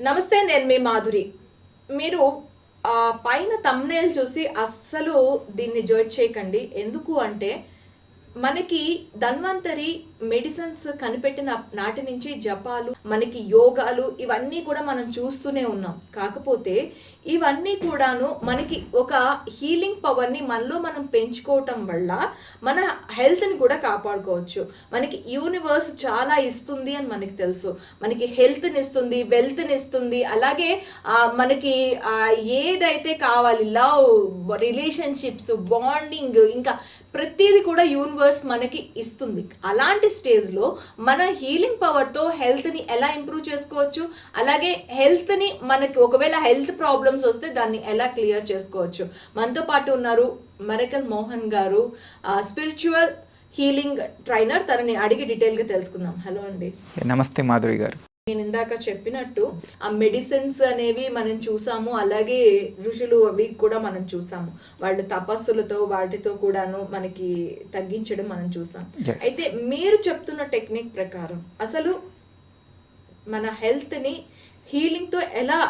నమస్తే, నేను మీ మాధురి. మీరు పైన థంబ్‌నెయిల్ చూసి అస్సలు దీన్ని జడ్జ్ చేయకండి. ఎందుకు అంటే మనకి ధన్వంతరి మెడిసిన్స్ కనిపెట్టిన నాటి నుంచి జపాలు, మనకి యోగాలు ఇవన్నీ కూడా మనం చూస్తూనే ఉన్నాం. కాకపోతే ఇవన్నీ కూడాను మనకి ఒక హీలింగ్ పవర్ని మనలో మనం పెంచుకోవటం వల్ల మన హెల్త్ని కూడా కాపాడుకోవచ్చు. మనకి యూనివర్స్ చాలా ఇస్తుంది అని మనకి తెలుసు. మనకి హెల్త్ని ఇస్తుంది, వెల్త్ని ఇస్తుంది. అలాగే మనకి ఏదైతే కావాలి, లవ్, రిలేషన్షిప్స్, బాండింగ్, ఇంకా ప్రతిదీ కూడా యూనివర్స్ మనకి ఇస్తుంది. అలాంటి స్టేజ్లో మన హీలింగ్ పవర్తో హెల్త్ని ఎలా ఇంప్రూవ్ చేసుకోవచ్చు, అలాగే హెల్త్ని మనకి ఒకవేళ హెల్త్ ప్రాబ్లమ్స్ వస్తే దాన్ని ఎలా క్లియర్ చేసుకోవచ్చు. మనతో పాటు ఉన్నారు మిరకల్ మోహన్ గారు, స్పిరిచువల్ హీలింగ్ ట్రైనర్. తనని అడిగి డీటెయిల్గా తెలుసుకుందాం. హలో అండి. నమస్తే మాధురి గారు. నేను ఇందాక చెప్పినట్టు ఆ మెడిసిన్స్ అనేవి మనం చూసాము, అలాగే ఋషులు అవి కూడా మనం చూసాము. వాళ్ళు తపస్సులతో వాటితో కూడాను మనకి తగ్గించడం మనం చూసాం. అయితే మీరు చెప్తున్న టెక్నిక్ ప్రకారం అసలు మన హెల్త్ని హీలింగ్తో ఎలా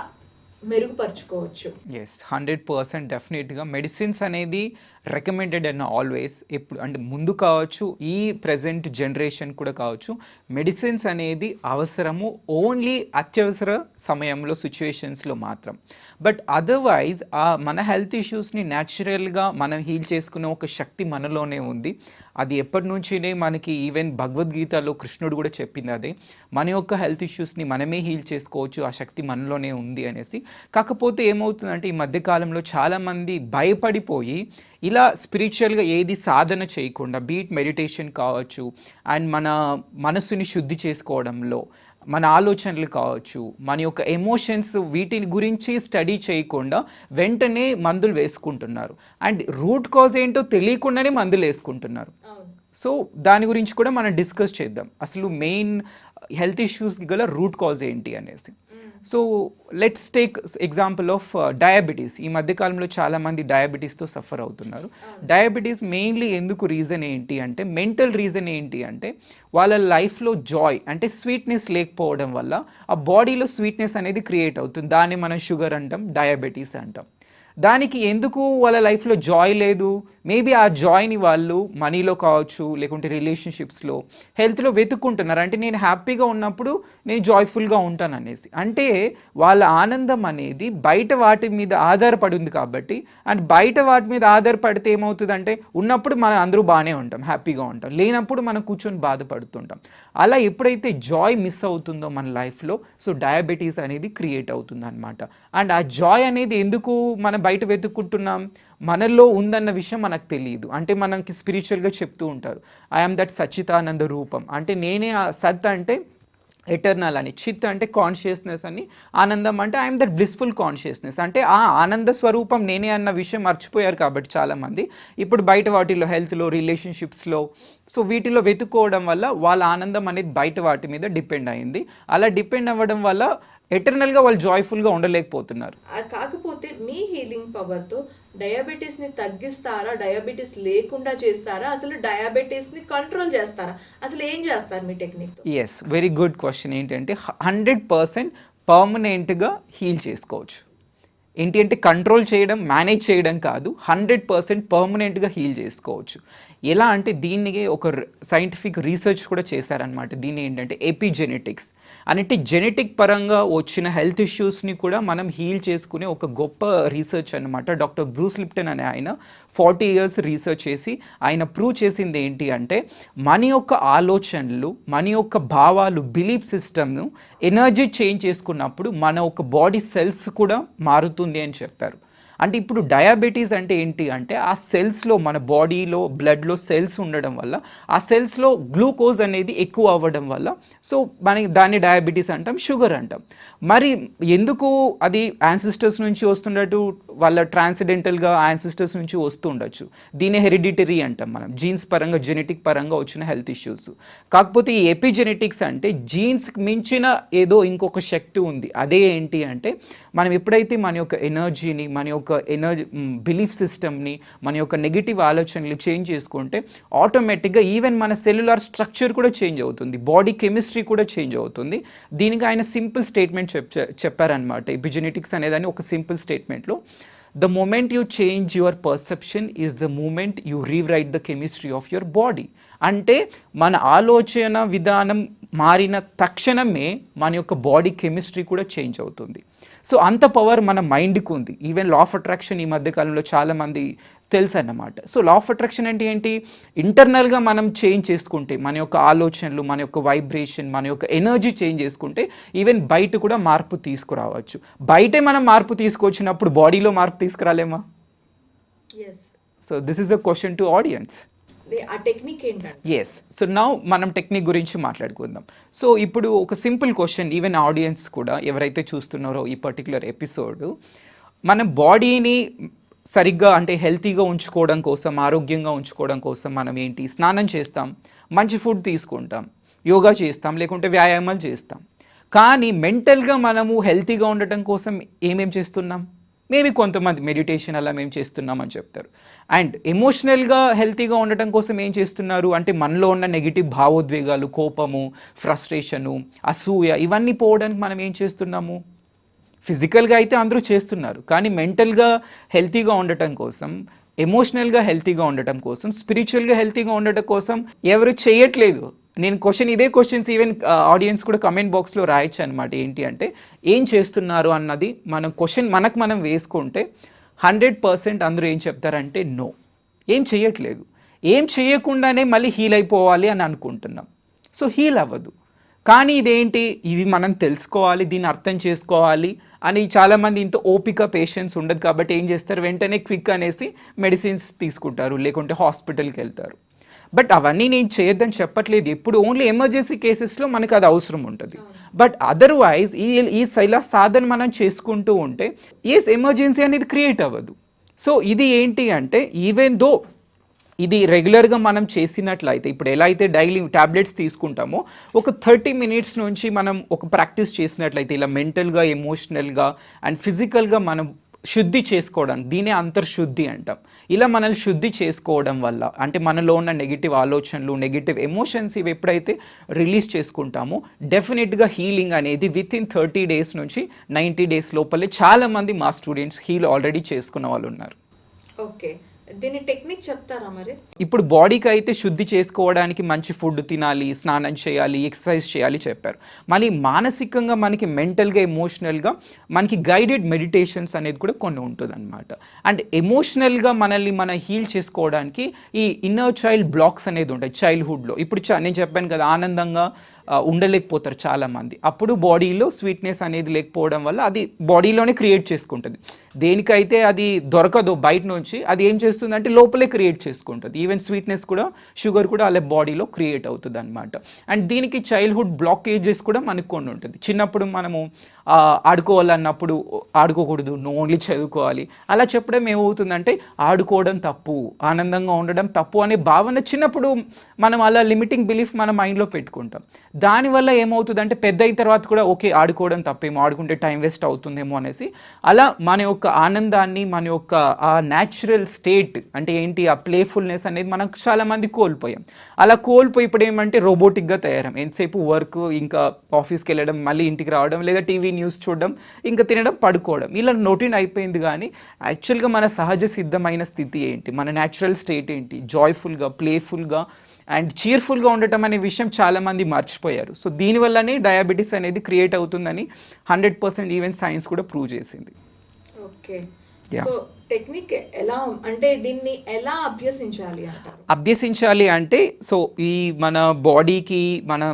మెరుగుపరుచుకోవచ్చు? ఎస్, 100% డెఫినెట్గా మెడిసిన్స్ అనేది రికమెండెడ్ అండ్ ఆల్వేస్. ఎప్పుడు అంటే ముందు కావచ్చు, ఈ ప్రజెంట్ జనరేషన్ కూడా కావచ్చు, మెడిసిన్స్ అనేది అవసరము ఓన్లీ అత్యవసర సమయంలో, సిచ్యువేషన్స్లో మాత్రం. బట్ అదర్వైజ్ మన హెల్త్ ఇష్యూస్ని న్యాచురల్గా మనం హీల్ చేసుకునే ఒక శక్తి మనలోనే ఉంది. అది ఎప్పటి నుంచినే మనకి ఈవెన్ భగవద్గీతలో కృష్ణుడు కూడా చెప్పింది అదే, మన యొక్క హెల్త్ ఇష్యూస్ని మనమే హీల్ చేసుకోవచ్చు, ఆ శక్తి మనలోనే ఉంది అనేసి. కాకపోతే ఏమవుతుందంటే ఈ మధ్యకాలంలో చాలామంది భయపడిపోయి ఇలా స్పిరిచువల్గా ఏది సాధన చేయకుండా, బీట్ మెడిటేషన్ కావచ్చు, అండ్ మన మనసుని శుద్ధి చేసుకోవడంలో, మన ఆలోచనలు కావచ్చు, మన యొక్క ఎమోషన్స్, వీటిని గురించి స్టడీ చేయకుండా వెంటనే మందులు వేసుకుంటున్నారు. అండ్ రూట్ కాజ్ ఏంటో తెలియకుండానే మందులు వేసుకుంటున్నారు. సో దాని గురించి కూడా మనం డిస్కస్ చేద్దాం, అసలు మెయిన్ హెల్త్ ఇష్యూస్కి గల రూట్ కాజ్ ఏంటి అనేసి. So let's take example of diabetes. ఈ మధ్యకాలంలో చాలామంది డయాబెటీస్తో సఫర్ అవుతున్నారు. డయాబెటీస్ మెయిన్లీ ఎందుకు రీజన్ ఏంటి అంటే, మెంటల్ రీజన్ ఏంటి అంటే, వాళ్ళ లైఫ్లో జాయ్ అంటే స్వీట్నెస్ లేకపోవడం వల్ల ఆ బాడీలో స్వీట్నెస్ అనేది క్రియేట్ అవుతుంది. దాన్ని మనం షుగర్ అంటాం, డయాబెటీస్ అంటాం. దానికి ఎందుకు వాళ్ళ లైఫ్లో జాయ్ లేదు, మేబీ ఆ జాయ్ని వాళ్ళు మనీలో కావచ్చు, లేకుంటే రిలేషన్షిప్స్లో, హెల్త్లో వెతుక్కుంటున్నారు. అంటే నేను హ్యాపీగా ఉన్నప్పుడు నేను జాయ్ఫుల్గా ఉంటాను అనేసి. అంటే వాళ్ళ ఆనందం అనేది బయట వాటి మీద ఆధారపడి ఉంది కాబట్టి. అండ్ బయట వాటి మీద ఆధారపడితే ఏమవుతుందంటే, ఉన్నప్పుడు మనం అందరూ బాగానే ఉంటాం, హ్యాపీగా ఉంటాం, లేనప్పుడు మనం కూర్చొని బాధపడుతుంటాం. అలా ఎప్పుడైతే జాయ్ మిస్ అవుతుందో మన లైఫ్లో, సో డయాబెటీస్ అనేది క్రియేట్ అవుతుంది అనమాట. అండ్ ఆ జాయ్ అనేది ఎందుకు మనం బయట వెతుక్కుంటున్నాం, మనలో ఉందన్న విషయం మనకు తెలియదు. అంటే మనకి స్పిరిచువల్గా చెప్తూ ఉంటారు, ఐఎమ్ దట్ సచ్చితానంద రూపం. అంటే నేనే ఆ సత్ అంటే ఎటర్నల్ అని, చిత్ అంటే కాన్షియస్నెస్ అని, ఆనందం అంటే ఐఎమ్ దట్ బ్లిస్ఫుల్ కాన్షియస్నెస్. అంటే ఆ ఆనంద స్వరూపం నేనే అన్న విషయం మర్చిపోయారు కాబట్టి చాలామంది ఇప్పుడు బయట వాటిలో, హెల్త్లో, రిలేషన్షిప్స్లో, సో వీటిలో వెతుక్కోవడం వల్ల వాళ్ళ ఆనందం అనేది బయట వాటి మీద డిపెండ్ అయింది. అలా డిపెండ్ అవ్వడం వల్ల ఎటర్నల్గా వాళ్ళు జాయ్ఫుల్గా ఉండలేకపోతున్నారు. కాకపోతే మీ హీలింగ్ పవర్తో డయాబెటీస్ని తగ్గిస్తారా, డయాబెటీస్ లేకుండా చేస్తారా, అసలు డయాబెటీస్ని కంట్రోల్ చేస్తారా, అసలు ఏం చేస్తారు మీ technique? Yes, very good question. ఏంటంటే 100% పర్మనెంట్గా హీల్ చేసుకోవచ్చు. ఏంటి అంటే కంట్రోల్ చేయడం, మేనేజ్ చేయడం కాదు, 100% పర్మనెంట్గా హీల్ చేసుకోవచ్చు. ఎలా అంటే దీనికి ఒక సైంటిఫిక్ రీసెర్చ్ కూడా చేశారనమాట. దీన్ని ఏంటంటే ఎపిజెనెటిక్స్ అంటే జెనెటిక్ పరంగా వచ్చిన హెల్త్ ఇష్యూస్ని కూడా మనం హీల్ చేసుకునే ఒక గొప్ప రీసెర్చ్ అనమాట. డాక్టర్ బ్రూస్ లిప్టన్ అనే ఆయన 40 years రీసెర్చ్ చేసి ఆయన ప్రూవ్ చేసింది ఏంటి అంటే, మన యొక్క ఆలోచనలు, మన యొక్క భావాలు, బిలీఫ్ సిస్టమ్ను ఎనర్జీ చేంజ్ చేసుకున్నప్పుడు మన ఒక బాడీ సెల్స్ కూడా మారుతుంది అని చెప్పారు. అంటే ఇప్పుడు డయాబెటీస్ అంటే ఏంటి అంటే, ఆ సెల్స్లో, మన బాడీలో బ్లడ్లో సెల్స్ ఉండడం వల్ల ఆ సెల్స్లో గ్లూకోజ్ అనేది ఎక్కువ అవ్వడం వల్ల, సో మనకి దాన్ని డయాబెటీస్ అంటాం, షుగర్ అంటాం. మరి ఎందుకు అది యాన్సిస్టర్స్ నుంచి వస్తుండట్టు, వాళ్ళ ట్రాన్సిడెంటల్గా యాన్సిస్టర్స్ నుంచి వస్తూ ఉండొచ్చు. దీన్ని హెరిడిటరీ అంటాం మనం, జీన్స్ పరంగా, జెనెటిక్ పరంగా వచ్చిన హెల్త్ ఇష్యూస్. కాకపోతే ఈ ఎపిజెనెటిక్స్ అంటే జీన్స్కి మించిన ఏదో ఇంకొక శక్తి ఉంది. అదే ఏంటి అంటే, మనం ఎప్పుడైతే మన యొక్క ఎనర్జీని, మన యొక్క యొక్క ఎనర్జీ బిలీఫ్ సిస్టమ్ని, మన యొక్క నెగిటివ్ ఆలోచనలు చేంజ్ చేసుకుంటే ఆటోమేటిక్గా ఈవెన్ మన సెల్యులార్ స్ట్రక్చర్ కూడా చేంజ్ అవుతుంది, బాడీ కెమిస్ట్రీ కూడా చేంజ్ అవుతుంది. దీనికి ఆయన సింపుల్ స్టేట్మెంట్ చెప్పారనమాట. ఎపిజెనెటిక్స్ అనేదాన్ని ఒక సింపుల్ స్టేట్మెంట్లో, the moment you change your perception is the moment you rewrite the chemistry of your body. అంటే మన ఆలోచన విధానం మారిన తక్షణమే మన యొక్క బాడీ కెమిస్ట్రీ కూడా చేంజ్ అవుతుంది. సో అంత పవర్ మన మైండ్కి ఉంది. ఈవెన్ లా ఆఫ్ అట్రాక్షన్ ఈ మధ్యకాలంలో చాలామంది తెలుసు అన్నమాట. సో లా ఆఫ్ అట్రాక్షన్ అంటే ఏంటి? ఇంటర్నల్గా మనం చేంజ్ చేసుకుంటే, మన యొక్క ఆలోచనలు, మన యొక్క వైబ్రేషన్, మన యొక్క ఎనర్జీ చేంజ్ చేసుకుంటే ఈవెన్ బయట కూడా మార్పు తీసుకురావచ్చు. బయటే మనం మార్పు తీసుకొచ్చినప్పుడు బాడీలో మార్పు తీసుకురాలేమా? So this is a question to audience. ఆ టెక్నిక్ ఏంటంటే, ఎస్. సో నౌ మనం టెక్నిక్ గురించి మాట్లాడుకుందాం. సో ఇప్పుడు ఒక సింపుల్ క్వశ్చన్, ఈవెన్ ఆడియన్స్ కూడా ఎవరైతే చూస్తున్నారో ఈ పర్టికులర్ ఎపిసోడ్, మన బాడీని సరిగ్గా అంటే హెల్తీగా ఉంచుకోవడం కోసం, ఆరోగ్యంగా ఉంచుకోవడం కోసం మనం ఏంటి? స్నానం చేస్తాం, మంచి ఫుడ్ తీసుకుంటాం, యోగా చేస్తాం, లేకుంటే వ్యాయామాలు చేస్తాం. కానీ మెంటల్గా మనము హెల్తీగా ఉండటం కోసం ఏమేం చేస్తున్నాం? మేబీ కొంతమంది మెడిటేషన్ అలా మేము చేస్తున్నామని చెప్తారు. అండ్ ఎమోషనల్గా హెల్తీగా ఉండటం కోసం ఏం చేస్తున్నారు అంటే మనలో ఉన్న నెగిటివ్ భావోద్వేగాలు, కోపము, ఫ్రస్ట్రేషను, అసూయ, ఇవన్నీ పోవడానికి మనం ఏం చేస్తున్నాము? ఫిజికల్గా అయితే అందరూ చేస్తున్నారు, కానీ మెంటల్గా హెల్తీగా ఉండటం కోసం, ఎమోషనల్గా హెల్తీగా ఉండటం కోసం, స్పిరిచువల్గా హెల్తీగా ఉండటం కోసం ఎవరు చేయట్లేదు. నేను ఇదే క్వశ్చన్స్ ఈవెన్ ఆడియన్స్ కూడా కమెంట్ బాక్స్లో రాయొచ్చు అనమాట. ఏంటి అంటే ఏం చేస్తున్నారు అన్నది మనం క్వశ్చన్ మనం వేసుకుంటే 100% అందరూ ఏం చెప్తారంటే నో, ఏం చేయట్లేదు. ఏం చేయకుండానే మళ్ళీ హీల్ అయిపోవాలి అని అనుకుంటున్నాం. సో హీల్ అవ్వదు. కానీ ఇదేంటి? ఇవి మనం తెలుసుకోవాలి, దీన్ని అర్థం చేసుకోవాలి అని చాలామంది ఇంత ఓపిక, పేషెన్స్ ఉండదు. కాబట్టి ఏం చేస్తారు? వెంటనే క్విక్ అనేసి మెడిసిన్స్ తీసుకుంటారు, లేకుంటే హాస్పిటల్కి వెళ్తారు. బట్ అవన్నీ నేను చేయొద్దని చెప్పట్లేదు. ఎప్పుడు ఓన్లీ ఎమర్జెన్సీ కేసెస్లో మనకు అది అవసరం ఉంటుంది. బట్ అదర్వైజ్ ఈ సాధన మనం చేసుకుంటూ ఉంటే ఎమర్జెన్సీ అనేది క్రియేట్ అవ్వదు. సో ఇది ఏంటి అంటే, ఈవెన్ దో ఇది రెగ్యులర్గా మనం చేసినట్లయితే, ఇప్పుడు ఎలా అయితే డైలీ ట్యాబ్లెట్స్ తీసుకుంటామో, ఒక 30 minutes నుంచి మనం ఒక ప్రాక్టీస్ చేసినట్లయితే ఇలా మెంటల్గా, ఎమోషనల్గా అండ్ ఫిజికల్గా మనం శుద్ధి చేసుకోవడానికి, దీనే అంతర్శుద్ధి అంటాం. ఇలా మనల్ని శుద్ధి చేసుకోవడం వల్ల, అంటే మనలో ఉన్న నెగిటివ్ ఆలోచనలు, నెగిటివ్ ఎమోషన్స్ ఇవి ఎప్పుడైతే రిలీజ్ చేసుకుంటామో డెఫినెట్గా హీలింగ్ అనేది వితిన్ 30 days నుంచి 90 days లోపలే చాలామంది మా స్టూడెంట్స్ హీల్ ఆల్రెడీ చేసుకున్న వాళ్ళు ఉన్నారు. ఓకే, దీని టెక్నిక్ చెప్తారా మరి? ఇప్పుడు బాడీకి అయితే శుద్ధి చేసుకోవడానికి మంచి ఫుడ్ తినాలి, స్నానం చేయాలి, ఎక్సర్సైజ్ చేయాలి చెప్పారు. మళ్ళీ మానసికంగా మనకి మెంటల్గా, ఎమోషనల్గా మనకి గైడెడ్ మెడిటేషన్స్ అనేది కూడా కొన్ని ఉంటుంది అనమాట. అండ్ ఎమోషనల్గా మనల్ని హీల్ చేసుకోవడానికి ఈ ఇన్నర్ చైల్డ్ బ్లాక్స్ అనేది ఉంటాయి చైల్డ్హుడ్లో. ఇప్పుడు నేను చెప్పాను కదా, ఆనందంగా ఉండలేకపోతారు చాలామంది. అప్పుడు బాడీలో స్వీట్నెస్ అనేది లేకపోవడం వల్ల అది బాడీలోనే క్రియేట్ చేసుకుంటుంది. దేనికైతే అది దొరకదో బయట నుంచి, అది ఏం చేస్తుంది అంటే లోపలే క్రియేట్ చేసుకుంటుంది. ఈవెన్ స్వీట్నెస్ కూడా, షుగర్ కూడా అలా బాడీలో క్రియేట్ అవుతుంది అనమాట. అండ్ దీనికి చైల్డ్హుడ్ బ్లాకేజెస్ కూడా మనకు కొన్ని ఉంటుంది. చిన్నప్పుడు మనము ఆడుకోవాలన్నప్పుడు ఆడుకోకూడదు, నువ్వు ఓన్లీ చదువుకోవాలి అలా చెప్పడం ఏమవుతుందంటే ఆడుకోవడం తప్పు, ఆనందంగా ఉండడం తప్పు అనే భావన చిన్నప్పుడు మనం అలా లిమిటింగ్ బిలీఫ్ మన మైండ్లో పెట్టుకుంటాం. దానివల్ల ఏమవుతుందంటే పెద్ద అయిన తర్వాత కూడా ఓకే ఆడుకోవడం తప్పేమో, ఆడుకుంటే టైం వేస్ట్ అవుతుందేమో అనేసి అలా మన యొక్క ఆనందాన్ని, మన యొక్క ఆ న్యాచురల్ స్టేట్ అంటే ఏంటి, ఆ ప్లేఫుల్నెస్ అనేది మనం చాలామంది కోల్పోయాం. అలా కోల్పోయి ఇప్పుడు ఏమంటే రోబోటిక్గా తయారం. ఎంతసేపు వర్క్, ఇంకా ఆఫీస్కి వెళ్ళడం, మళ్ళీ ఇంటికి రావడం, లేదా టీవీ న్యూస్ చూడడం, ఇంకా తినడం, పడుకోవడం, ఇలా రొటీన్ అయిపోయింది. కానీ యాక్చువల్గా మన సహజ సిద్ధమైన స్థితి ఏంటి, మన న్యాచురల్ స్టేట్ ఏంటి, జాయ్ఫుల్గా, ప్లేఫుల్గా అండ్ చీర్ఫుల్గా ఉండటం అనే విషయం చాలామంది మర్చిపోయారు. సో దీనివల్లనే డయాబెటీస్ అనేది క్రియేట్ అవుతుందని 100% ఈవెన్ సైన్స్ కూడా ప్రూవ్ చేసింది. ఓకే, సో టెక్నిక్ ఎలా అంటే దీన్ని ఎలా అభ్యసించాలి అంటే, సో ఈ మన బాడీకి మనం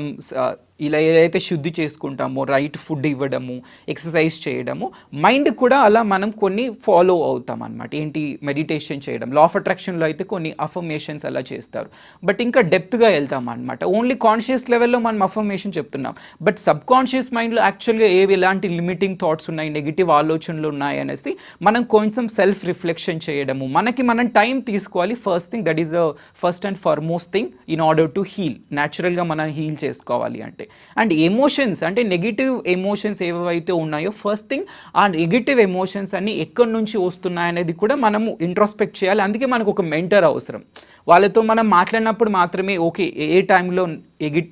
ఇలా ఏదైతే శుద్ధి చేసుకుంటామో, రైట్ ఫుడ్ ఇవ్వడము, ఎక్సర్సైజ్ చేయడము, మైండ్ కూడా అలా మనం కొన్ని ఫాలో అవుతాం అనమాట. ఏంటి, మెడిటేషన్ చేయడం, లా ఆఫ్ అట్రాక్షన్లో అయితే కొన్ని అఫర్మేషన్స్ అలా చేస్తారు. బట్ ఇంకా డెప్త్గా వెళ్తాం అనమాట. ఓన్లీ కాన్షియస్ లెవెల్లో మనం అఫర్మేషన్ చెప్తున్నాం, బట్ సబ్ కాన్షియస్ మైండ్లో యాక్చువల్గా ఎలాంటి లిమిటింగ్ థాట్స్ ఉన్నాయి, నెగిటివ్ ఆలోచనలు ఉన్నాయి అనేసి మనం కొంచెం సెల్ఫ్ రిఫ్లెక్షన్ చేయడము, మనం టైం తీసుకోవాలి. First thing, that is the first and foremost thing in order to heal. న్యాచురల్గా మనం హీల్ చేసుకోవాలి అంటే అండ్ ఎమోషన్స్ అంటే నెగిటివ్ ఎమోషన్స్ ఏవైతే ఉన్నాయో ఫస్ట్ థింగ్ ఆ నెగిటివ్ ఎమోషన్స్ అన్ని ఎక్కడి నుంచి వస్తున్నాయనేది కూడా మనము ఇంట్రోస్పెక్ట్ చేయాలి. అందుకే మనకు ఒక మెంటర్ అవసరం. వాళ్ళతో మనం మాట్లాడినప్పుడు మాత్రమే ఓకే ఏ టైంలో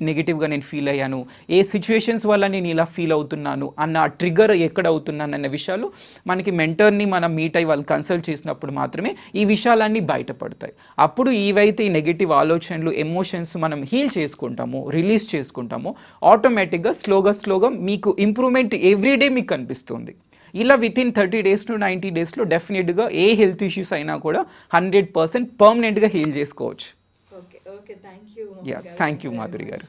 నెగిటివ్గా నేను ఫీల్ అయ్యాను, ఏ సిచ్యువేషన్స్ వల్ల నేను ఇలా ఫీల్ అవుతున్నాను అన్న ట్రిగర్ ఎక్కడ అవుతున్నాను అన్న విషయాలు మనకి మెంటర్ని మనం మీట్ అయ్యి వాళ్ళు కన్సల్ట్ చేసినప్పుడు మాత్రమే ఈ విషయాలన్నీ బయటపడతాయి. అప్పుడు ఏవైతే ఈ నెగిటివ్ ఆలోచనలు ఎమోషన్స్ మనం హీల్ చేసుకుంటామో రిలీజ్ చేసుకుంటామో ఆటోమేటిక్గా స్లోగా మీకు ఇంప్రూవ్మెంట్ ఎవ్రీడే మీకు కనిపిస్తుంది. ఇలా వితిన్ 30 days to 90 daysలో డెఫినెట్గా ఏ హెల్త్ ఇష్యూస్ అయినా కూడా 100% పర్మనెంట్గా హీల్ చేసుకోవచ్చు. Okay thank you. Thank you Madhuri గారు.